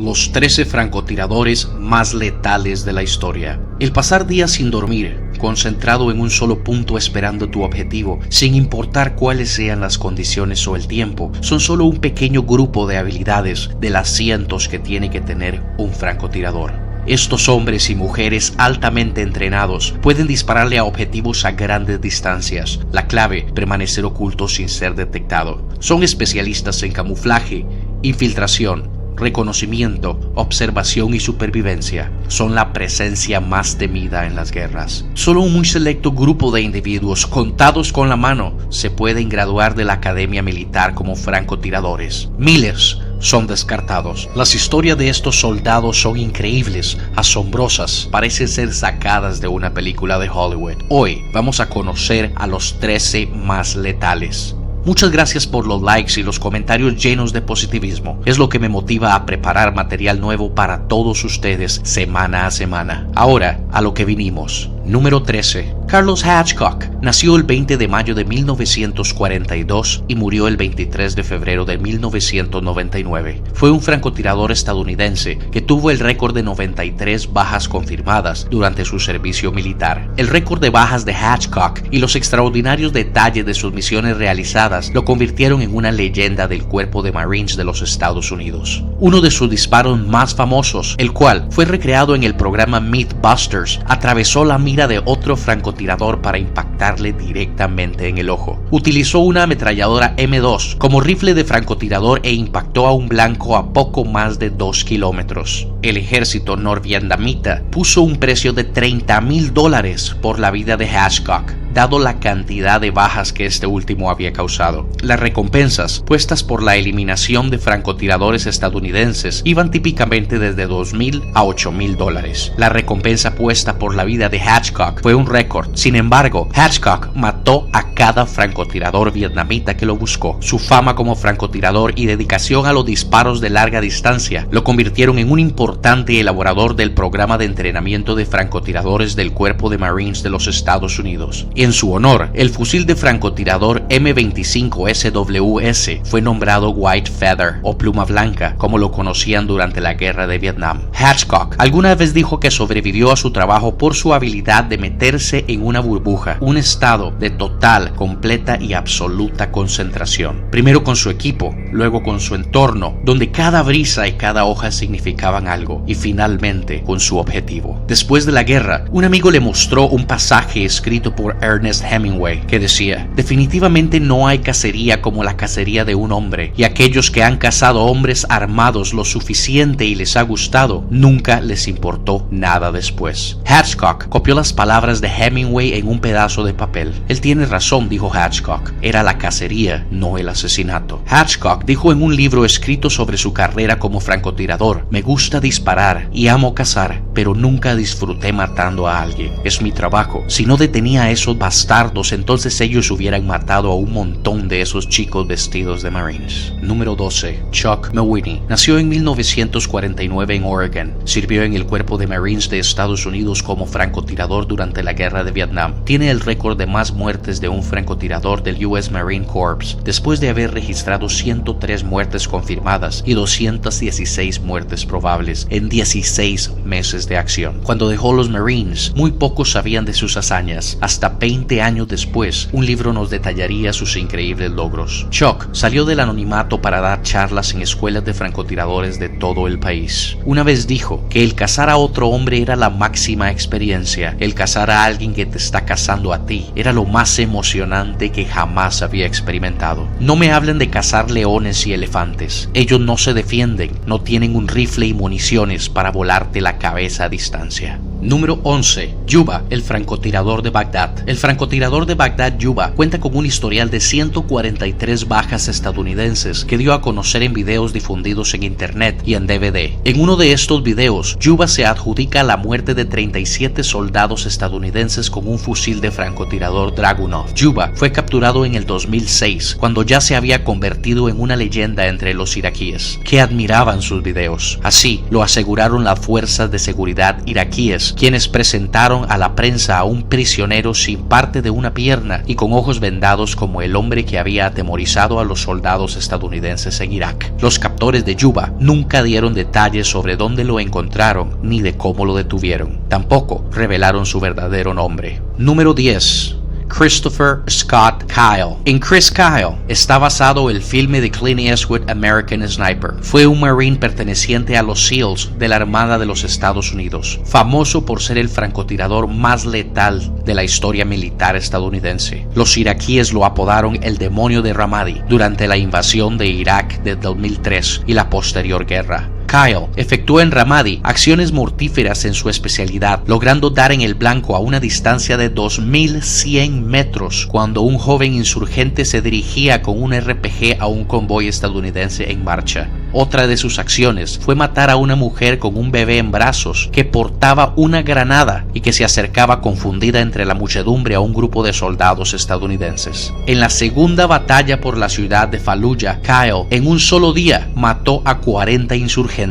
Los 13 francotiradores más letales de la historia. El pasar días sin dormir, concentrado en un solo punto esperando tu objetivo, sin importar cuáles sean las condiciones o el tiempo, son solo un pequeño grupo de habilidades de las cientos que tiene que tener un francotirador. Estos hombres y mujeres altamente entrenados pueden dispararle a objetivos a grandes distancias. La clave, permanecer oculto sin ser detectado. Son especialistas en camuflaje, infiltración, reconocimiento, observación y supervivencia. Son la presencia más temida en las guerras. Solo un muy selecto grupo de individuos, contados con la mano, se pueden graduar de la academia militar como francotiradores. Miles son descartados. Las historias de estos soldados son increíbles, asombrosas, parecen ser sacadas de una película de Hollywood. Hoy vamos a conocer a los 13 más letales. Muchas gracias por los likes y los comentarios llenos de positivismo. Es lo que me motiva a preparar material nuevo para todos ustedes semana a semana. Ahora, a lo que vinimos. Número 13. Carlos Hatchcock nació el 20 de mayo de 1942 y murió el 23 de febrero de 1999. Fue un francotirador estadounidense que tuvo el récord de 93 bajas confirmadas durante su servicio militar. El récord de bajas de Hatchcock y los extraordinarios detalles de sus misiones realizadas lo convirtieron en una leyenda del Cuerpo de Marines de los Estados Unidos. Uno de sus disparos más famosos, el cual fue recreado en el programa Mythbusters, atravesó la mira de otro francotirador para impactarle directamente en el ojo. Utilizó una ametralladora M2 como rifle de francotirador e impactó a un blanco a poco más de 2 kilómetros. El ejército norvietnamita puso un precio de $30,000 por la vida de Hatchcock, dado la cantidad de bajas que este último había causado. Las recompensas puestas por la eliminación de francotiradores estadounidenses iban típicamente desde $2,000 a $8,000. La recompensa puesta por la vida de Hatchcock fue un récord. Sin embargo, Hatchcock mató a cada francotirador vietnamita que lo buscó. Su fama como francotirador y dedicación a los disparos de larga distancia lo convirtieron en un importante elaborador del programa de entrenamiento de francotiradores del Cuerpo de Marines de los Estados Unidos. En su honor, el fusil de francotirador M25 SWS fue nombrado White Feather o pluma blanca, como lo conocían durante la guerra de Vietnam. Hatchcock alguna vez dijo que sobrevivió a su trabajo por su habilidad de meterse en una burbuja, un estado de total, completa y absoluta concentración. Primero con su equipo, luego con su entorno, donde cada brisa y cada hoja significaban algo, y finalmente con su objetivo. Después de la guerra, un amigo le mostró un pasaje escrito por Ernest Hemingway que decía: definitivamente no hay cacería como la cacería de un hombre, y aquellos que han cazado hombres armados lo suficiente y les ha gustado, nunca les importó nada después. Hatchcock copió las palabras de Hemingway en un pedazo de papel. Él tiene razón, dijo Hatchcock, era la cacería, no el asesinato. Hatchcock dijo en un libro escrito sobre su carrera como francotirador: me gusta disparar y amo cazar, pero nunca disfruté matando a alguien. Es mi trabajo. Si no detenía a esos bastardos, entonces ellos hubieran matado a un montón de esos chicos vestidos de Marines. Número 12. Chuck Mawhinney nació en 1949 en Oregon. Sirvió en el Cuerpo de Marines de Estados Unidos como francotirador durante la guerra de Vietnam. Tiene el récord de más muertes de un francotirador del US Marine Corps, después de haber registrado 103 muertes confirmadas y 216 muertes probables en 16 meses de acción. Cuando dejó los Marines, muy pocos sabían de sus hazañas. Hasta 20 años después, un libro nos detallaría sus increíbles logros. Chuck salió del anonimato para dar charlas en escuelas de francotiradores de todo el país. Una vez dijo que el cazar a otro hombre era la máxima experiencia. El cazar a alguien que te está cazando a ti era lo más emocionante que jamás había experimentado. No me hablen de cazar leones y elefantes. Ellos no se defienden, no tienen un rifle y municiones para volarte la cabeza a distancia. Número 11. Yuba, el francotirador de Bagdad. El francotirador de Bagdad, Yuba, cuenta con un historial de 143 bajas estadounidenses que dio a conocer en videos difundidos en internet y en DVD. En uno de estos videos, Yuba se adjudica la muerte de 37 soldados estadounidenses con un fusil de francotirador Dragunov. Yuba fue capturado en el 2006, cuando ya se había convertido en una leyenda entre los iraquíes, que admiraban sus videos. Así lo aseguraron las fuerzas de seguridad iraquíes iraquíes, quienes presentaron a la prensa a un prisionero sin parte de una pierna y con ojos vendados como el hombre que había atemorizado a los soldados estadounidenses en Irak. Los captores de Yuba nunca dieron detalles sobre dónde lo encontraron ni de cómo lo detuvieron. Tampoco revelaron su verdadero nombre. Número 10. Christopher Scott Kyle. En Chris Kyle está basado el filme de Clint Eastwood American Sniper. Fue un marine perteneciente a los SEALs de la Armada de los Estados Unidos, famoso por ser el francotirador más letal de la historia militar estadounidense. Los iraquíes lo apodaron el demonio de Ramadi durante la invasión de Irak de 2003 y la posterior guerra. Kyle efectuó en Ramadi acciones mortíferas en su especialidad, logrando dar en el blanco a una distancia de 2100 metros cuando un joven insurgente se dirigía con un RPG a un convoy estadounidense en marcha. Otra de sus acciones fue matar a una mujer con un bebé en brazos que portaba una granada y que se acercaba confundida entre la muchedumbre a un grupo de soldados estadounidenses. En la segunda batalla por la ciudad de Fallujah, Kyle en un solo día mató a 40 insurgentes.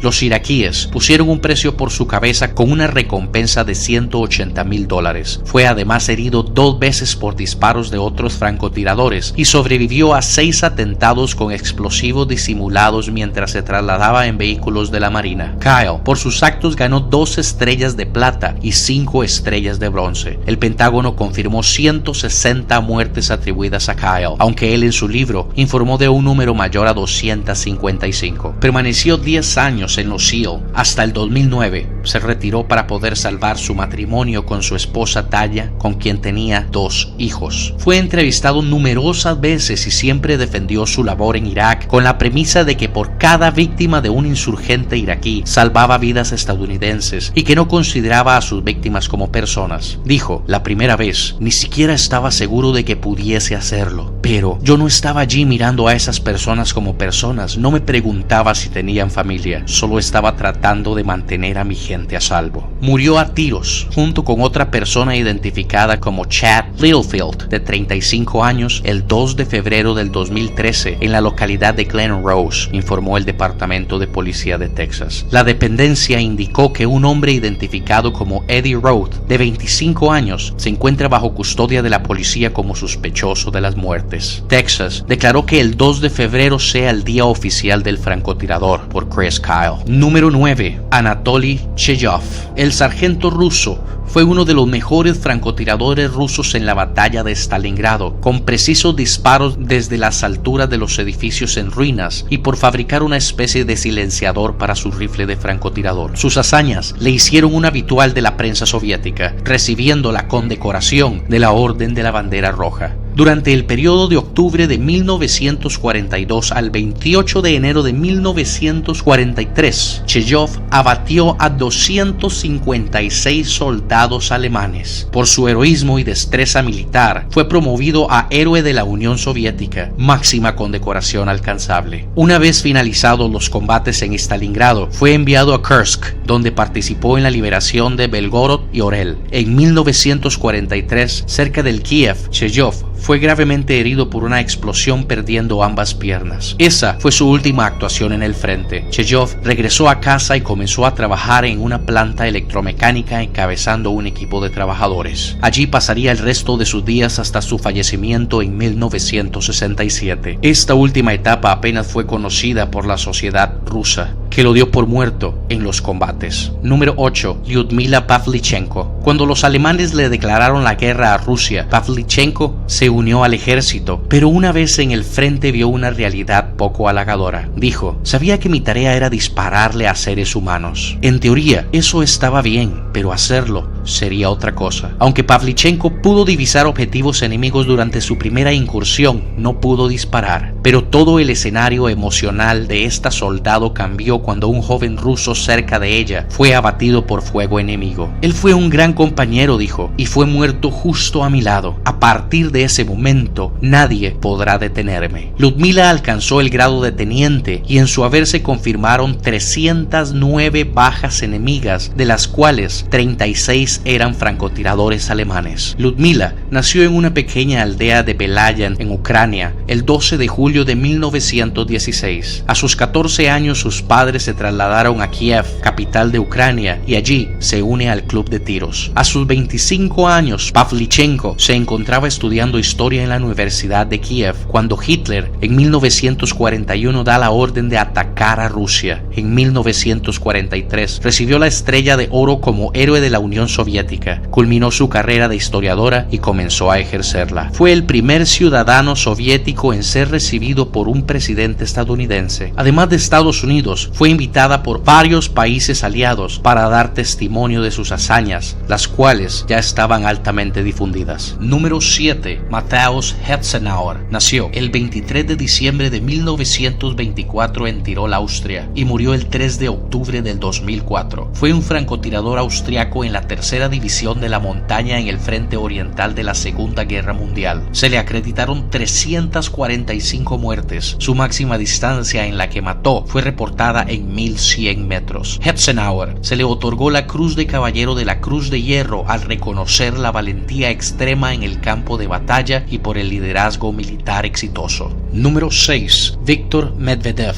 Los iraquíes pusieron un precio por su cabeza con una recompensa de $180,000. Fue además herido 2 veces por disparos de otros francotiradores y sobrevivió a 6 atentados con explosivos disimulados mientras se trasladaba en vehículos de la Marina. Kyle, por sus actos, ganó 2 estrellas de plata y 5 estrellas de bronce. El Pentágono confirmó 160 muertes atribuidas a Kyle, aunque él en su libro informó de un número mayor a 255. Permaneció 10 años en los SEAL. Hasta el 2009 se retiró para poder salvar su matrimonio con su esposa Taya, con quien tenía 2 hijos. Fue entrevistado numerosas veces y siempre defendió su labor en Irak con la premisa de que por cada víctima de un insurgente iraquí salvaba vidas estadounidenses y que no consideraba a sus víctimas como personas. Dijo: la primera vez ni siquiera estaba seguro de que pudiese hacerlo, pero yo no estaba allí mirando a esas personas como personas, no me preguntaba si tenían familia, solo estaba tratando de mantener a mi gente a salvo. Murió a tiros junto con otra persona identificada como Chad Littlefield, de 35 años, el 2 de febrero del 2013 en la localidad de Glen Rose, informó el Departamento de Policía de Texas. La dependencia indicó que un hombre identificado como Eddie Roth, de 25 años, se encuentra bajo custodia de la policía como sospechoso de las muertes. Texas declaró que el 2 de febrero sea el día oficial del francotirador por Chris Kyle. Número 9. Anatoly Chejov. El sargento ruso fue uno de los mejores francotiradores rusos en la batalla de Stalingrado, con precisos disparos desde las alturas de los edificios en ruinas y por fabricar una especie de silenciador para su rifle de francotirador. Sus hazañas le hicieron un habitual de la prensa soviética, recibiendo la condecoración de la Orden de la Bandera Roja. Durante el periodo de octubre de 1942 al 28 de enero de 1943, Chejov abatió a 256 soldados alemanes. Por su heroísmo y destreza militar, fue promovido a Héroe de la Unión Soviética, máxima condecoración alcanzable. Una vez finalizados los combates en Stalingrado, fue enviado a Kursk, donde participó en la liberación de Belgorod y Orel. En 1943, cerca del Kiev, Chejov fue gravemente herido por una explosión, perdiendo ambas piernas. Esa fue su última actuación en el frente. Chejov regresó a casa y comenzó a trabajar en una planta electromecánica encabezando un equipo de trabajadores. Allí pasaría el resto de sus días hasta su fallecimiento en 1967. Esta última etapa apenas fue conocida por la sociedad rusa, que lo dio por muerto en los combates. Número 8. Lyudmila Pavlichenko. Cuando los alemanes le declararon la guerra a Rusia, Pavlichenko se unió al ejército, pero una vez en el frente vio una realidad poco halagadora. Dijo: sabía que mi tarea era dispararle a seres humanos. En teoría, eso estaba bien, pero hacerlo sería otra cosa. Aunque Pavlichenko pudo divisar objetivos enemigos durante su primera incursión, no pudo disparar. Pero todo el escenario emocional de esta soldado cambió cuando un joven ruso cerca de ella fue abatido por fuego enemigo. Él fue un gran compañero, dijo, y fue muerto justo a mi lado. A partir de ese momento, nadie podrá detenerme. Lyudmila alcanzó el grado de teniente y en su haber se confirmaron 309 bajas enemigas, de las cuales 36 padres eran francotiradores alemanes. Ludmila nació en una pequeña aldea de Belayan, en Ucrania, el 12 de julio de 1916. A sus 14 años sus padres se trasladaron a Kiev, capital de Ucrania, y allí se une al club de tiros. A sus 25 años, Pavlichenko se encontraba estudiando historia en la Universidad de Kiev cuando Hitler en 1941 da la orden de atacar a Rusia. En 1943 recibió la Estrella de Oro como héroe de la Unión Soviética, culminó su carrera de historiadora y comenzó a ejercerla. Fue el primer ciudadano soviético en ser recibido por un presidente estadounidense. Además de Estados Unidos, fue invitada por varios países aliados para dar testimonio de sus hazañas, las cuales ya estaban altamente difundidas. Número 7. Matthäus Hetzenauer nació el 23 de diciembre de 1924 en Tirol, Austria, y murió el 3 de octubre del 2004. Fue un francotirador austriaco en la tercera división de la montaña en el frente oriental de la Segunda Guerra Mundial. Se le acreditaron 345 muertes. Su máxima distancia en la que mató fue reportada en 1100 metros. Hetzenauer se le otorgó la Cruz de Caballero de la Cruz de Hierro al reconocer la valentía extrema en el campo de batalla y por el liderazgo militar exitoso. Número 6. Viktor Medvedev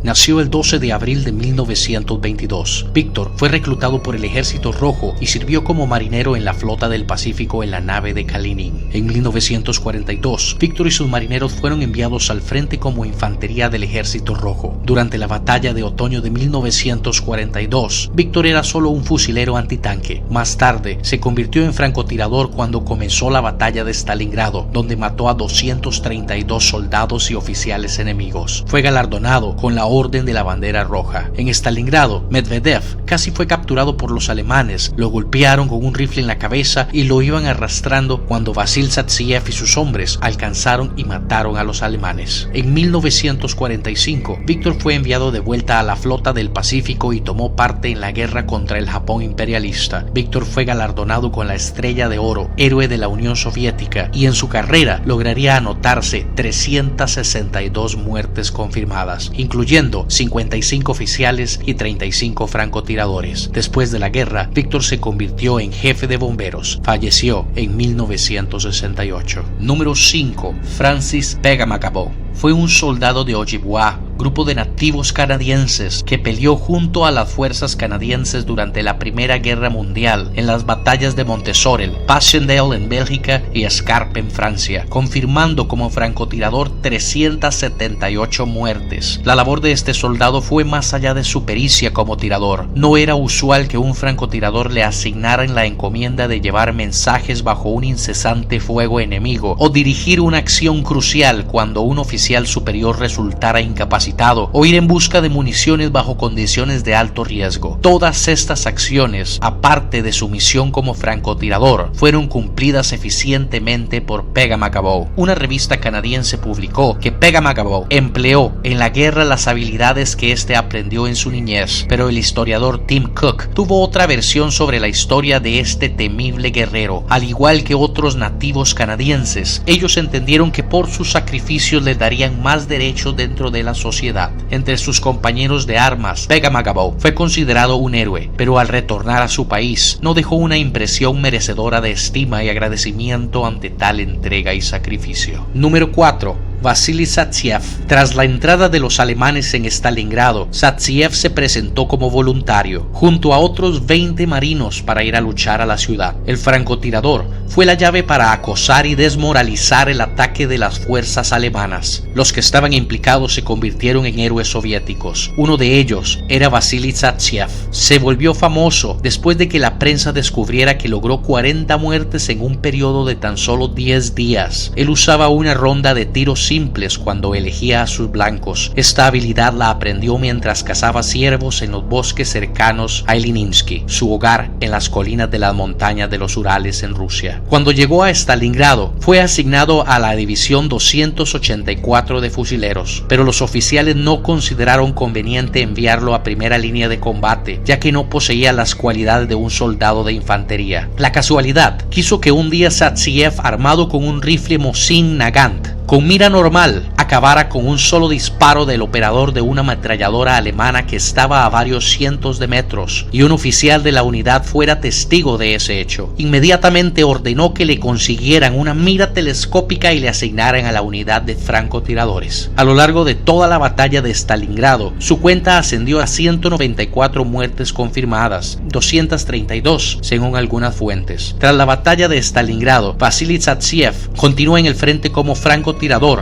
nació el 12 de abril de 1922. Víctor fue reclutado por el Ejército Rojo y sirvió como marinero en la Flota del Pacífico en la nave de Kalinin. En 1942, Víctor y sus marineros fueron enviados al frente como infantería del Ejército Rojo. Durante la batalla de otoño de 1942, Víctor era solo un fusilero antitanque. Más tarde, se convirtió en francotirador cuando comenzó la batalla de Stalingrado, donde mató a 232 soldados y oficiales enemigos. Fue galardonado con la Orden de la Bandera Roja. En Stalingrado, Medvedev casi fue capturado por los alemanes, lo golpearon con un rifle en la cabeza y lo iban arrastrando cuando Vasil Zatziev y sus hombres alcanzaron y mataron a los alemanes. En 1945, Víctor fue enviado de vuelta a la Flota del Pacífico y tomó parte en la guerra contra el Japón imperialista. Víctor fue galardonado con la Estrella de Oro, héroe de la Unión Soviética, y en su carrera lograría anotarse 362 muertes confirmadas, incluyendo 55 oficiales y 35 francotiradores. Después de la guerra, Víctor se convirtió en jefe de bomberos. Falleció en 1968. Número 5. Francis Pegamagabo. Fue un soldado de Ojibwa, grupo de nativos canadienses que peleó junto a las fuerzas canadienses durante la Primera Guerra Mundial en las batallas de Montesorel, Passchendaele en Bélgica y Escarpe en Francia, confirmando como francotirador 378 muertes. La labor de este soldado fue más allá de su pericia como tirador. No era usual que un francotirador le asignaran la encomienda de llevar mensajes bajo un incesante fuego enemigo o dirigir una acción crucial cuando un oficial superior resultara incapacitado o ir en busca de municiones bajo condiciones de alto riesgo. Todas estas acciones, aparte de su misión como francotirador, fueron cumplidas eficientemente por Pegamagabo. Una revista canadiense publicó que Pegamagabo empleó en la guerra las habilidades que éste aprendió en su niñez, pero el historiador Tim Cook tuvo otra versión sobre la historia de este temible guerrero. Al igual que otros nativos canadienses, ellos entendieron que por sus sacrificios les darían más derechos dentro de la sociedad. Entre sus compañeros de armas, Pegamagabo fue considerado un héroe, pero al retornar a su país no dejó una impresión merecedora de estima y agradecimiento ante tal entrega y sacrificio. Número 4. Vasily Zatziev. Tras la entrada de los alemanes en Stalingrado, Zatziev se presentó como voluntario, junto a otros 20 marinos para ir a luchar a la ciudad. El francotirador fue la llave para acosar y desmoralizar el ataque de las fuerzas alemanas. Los que estaban implicados se convirtieron en héroes soviéticos. Uno de ellos era Vasily Zatziev. Se volvió famoso después de que la prensa descubriera que logró 40 muertes en un periodo de tan solo 10 días. Él usaba una ronda de tiros simples cuando elegía a sus blancos. Esta habilidad la aprendió mientras cazaba ciervos en los bosques cercanos a Ilininsky, su hogar en las colinas de las montañas de los Urales en Rusia. Rusia. Cuando llegó a Stalingrado, fue asignado a la División 284 de fusileros, pero los oficiales no consideraron conveniente enviarlo a primera línea de combate, ya que no poseía las cualidades de un soldado de infantería. La casualidad quiso que un día Savtsev, armado con un rifle Mosin Nagant, con mira normal, acabara con un solo disparo del operador de una ametralladora alemana que estaba a varios cientos de metros, y un oficial de la unidad fuera testigo de ese hecho. Inmediatamente ordenó que le consiguieran una mira telescópica y le asignaran a la unidad de francotiradores. A lo largo de toda la batalla de Stalingrado, su cuenta ascendió a 194 muertes confirmadas, 232 según algunas fuentes. Tras la batalla de Stalingrado, Vasily Savtsev continuó en el frente como francotirador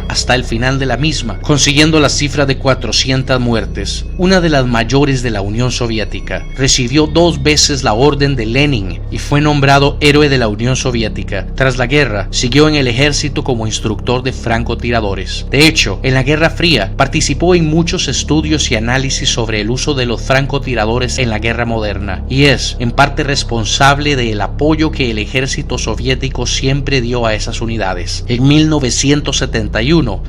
hasta el final de la misma, consiguiendo la cifra de 400 muertes, una de las mayores de la Unión Soviética. Recibió 2 veces la Orden de Lenin y fue nombrado Héroe de la Unión Soviética. Tras la guerra, siguió en el ejército como instructor de francotiradores. De hecho, en la Guerra Fría participó en muchos estudios y análisis sobre el uso de los francotiradores en la guerra moderna, y es en parte responsable del apoyo que el ejército soviético siempre dio a esas unidades. En 1971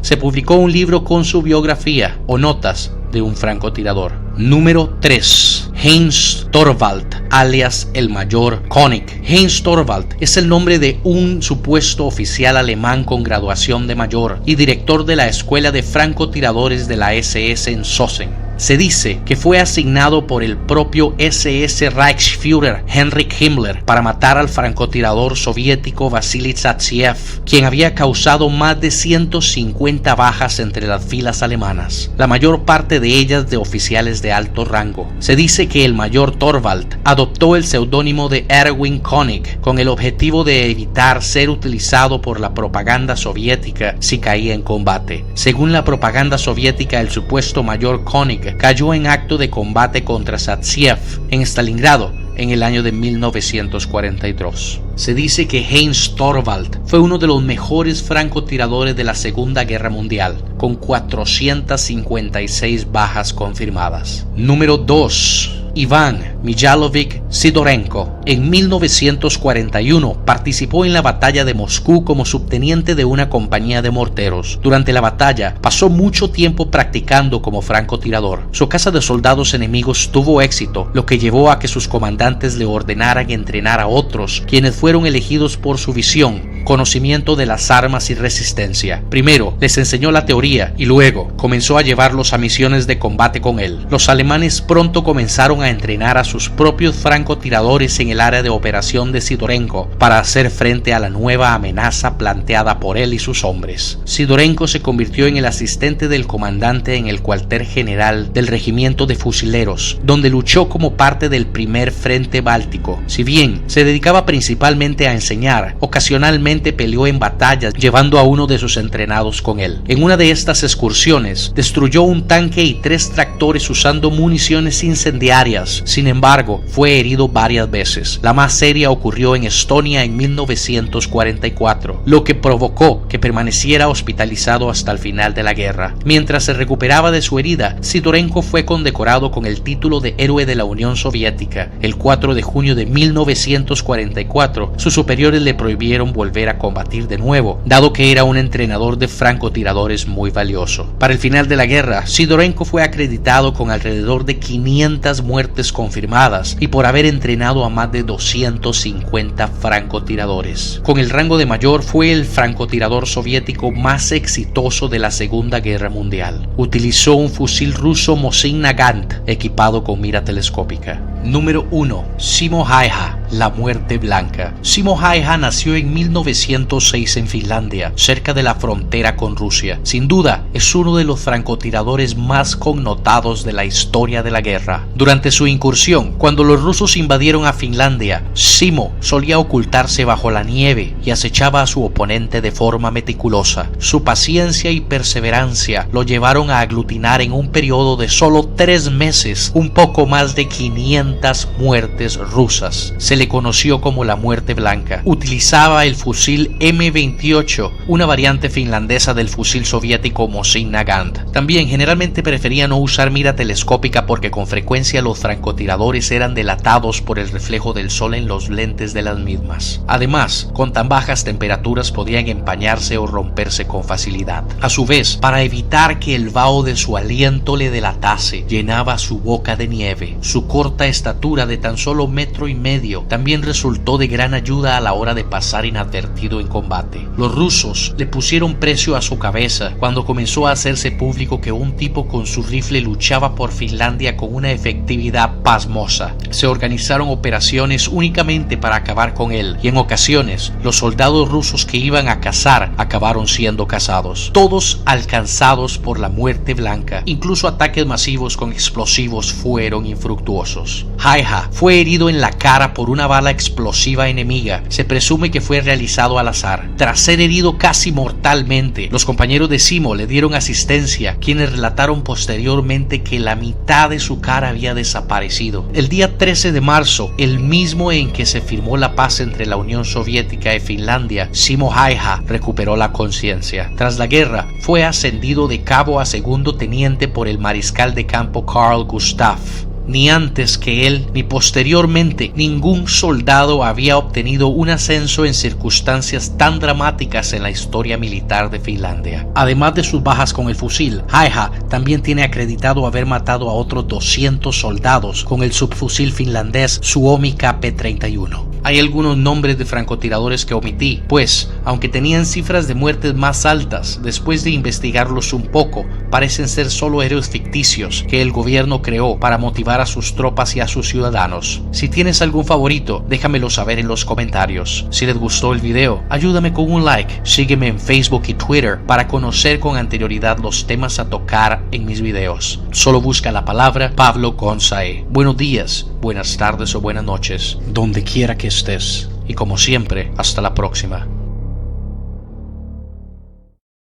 se publicó un libro con su biografía o notas de un francotirador. Número 3. Heinz Torvald, alias el Mayor König. Heinz Torvald es el nombre de un supuesto oficial alemán con graduación de mayor y director de la escuela de francotiradores de la SS en Sösen. Se dice que fue asignado por el propio SS Reichsführer Heinrich Himmler para matar al francotirador soviético Vasily Savtsev, quien había causado más de 150 bajas entre las filas alemanas, la mayor parte de ellas de oficiales de alto rango. Se dice que el mayor Torvald adoptó el seudónimo de Erwin König con el objetivo de evitar ser utilizado por la propaganda soviética si caía en combate. Según la propaganda soviética, el supuesto mayor König cayó en acto de combate contra Savtsev en Stalingrado en el año de 1942. Se dice que Heinz Torvald fue uno de los mejores francotiradores de la Segunda Guerra Mundial, con 456 bajas confirmadas. Número 2. Iván Mikhailovich Sidorenko. En 1941 participó en la batalla de Moscú como subteniente de una compañía de morteros. Durante la batalla pasó mucho tiempo practicando como francotirador. Su casa de soldados enemigos tuvo éxito, lo que llevó a que sus comandantes le ordenaran entrenar a otros, quienes fueron elegidos por su visión, conocimiento de las armas y resistencia. Primero les enseñó la teoría y luego comenzó a llevarlos a misiones de combate con él. Los alemanes pronto comenzaron a entrenar a sus propios francotiradores en el área de operación de Sidorenko para hacer frente a la nueva amenaza planteada por él y sus hombres. Sidorenko se convirtió en el asistente del comandante en el cuartel general del regimiento de fusileros, donde luchó como parte del primer frente báltico. Si bien se dedicaba principalmente a enseñar, ocasionalmente peleó en batallas llevando a uno de sus entrenados con él. En una de estas excursiones destruyó un tanque y 3 tractores usando municiones incendiarias. Sin embargo, fue herido varias veces. La más seria ocurrió en Estonia en 1944, lo que provocó que permaneciera hospitalizado hasta el final de la guerra. Mientras se recuperaba de su herida, Sidorenko fue condecorado con el título de Héroe de la Unión Soviética. El 4 de junio de 1944, sus superiores le prohibieron volver a combatir de nuevo, dado que era un entrenador de francotiradores muy valioso. Para el final de la guerra, Sidorenko fue acreditado con alrededor de 500 muertes confirmadas y por haber entrenado a más de 250 francotiradores. Con el rango de mayor, fue el francotirador soviético más exitoso de la Segunda Guerra Mundial. Utilizó un fusil ruso Mosin Nagant equipado con mira telescópica. Número 1. Simo Häyhä, la muerte blanca. Simo Häyhä nació en 1906 en Finlandia, cerca de la frontera con Rusia. Sin duda, es uno de los francotiradores más connotados de la historia de la guerra. Durante su incursión, cuando los rusos invadieron a Finlandia, Simo solía ocultarse bajo la nieve y acechaba a su oponente de forma meticulosa. Su paciencia y perseverancia lo llevaron a aglutinar en un periodo de solo 3 meses un poco más de 500 muertes rusas. Se se le conoció como la Muerte Blanca. Utilizaba el fusil M28, una variante finlandesa del fusil soviético Mosin Nagant. También generalmente prefería no usar mira telescópica porque con frecuencia los francotiradores eran delatados por el reflejo del sol en los lentes de las mismas. Además, con tan bajas temperaturas podían empañarse o romperse con facilidad. A su vez, para evitar que el vaho de su aliento le delatase, llenaba su boca de nieve. Su corta estatura de tan solo 1,5 metros también resultó de gran ayuda a la hora de pasar inadvertido en combate. Los rusos le pusieron precio a su cabeza cuando comenzó a hacerse público que un tipo con su rifle luchaba por Finlandia con una efectividad pasmosa. Se organizaron operaciones únicamente para acabar con él, y en ocasiones los soldados rusos que iban a cazar acabaron siendo cazados, todos alcanzados por la Muerte Blanca. Incluso ataques masivos con explosivos fueron infructuosos. Haija fue herido en la cara por una bala explosiva enemiga. Se presume que fue realizado al azar. Tras ser herido casi mortalmente, los compañeros de Simo le dieron asistencia, quienes relataron posteriormente que la mitad de su cara había desaparecido. El día 13 de marzo, el mismo en que se firmó la paz entre la Unión Soviética y Finlandia, Simo Haija recuperó la conciencia. Tras la guerra, fue ascendido de cabo a segundo teniente por el mariscal de campo Carl Gustaf. Ni antes que él, ni posteriormente, ningún soldado había obtenido un ascenso en circunstancias tan dramáticas en la historia militar de Finlandia. Además de sus bajas con el fusil, Haija también tiene acreditado haber matado a otros 200 soldados con el subfusil finlandés Suomi KP-31. Hay algunos nombres de francotiradores que omití, pues, aunque tenían cifras de muertes más altas, después de investigarlos un poco, parecen ser solo héroes ficticios que el gobierno creó para motivar a sus tropas y a sus ciudadanos. Si tienes algún favorito, déjamelo saber en los comentarios. Si les gustó el video, ayúdame con un like, sígueme en Facebook y Twitter para conocer con anterioridad los temas a tocar en mis videos. Solo busca la palabra Pablo González. Buenos días, buenas tardes o buenas noches, donde quiera que estés. Y como siempre, hasta la próxima.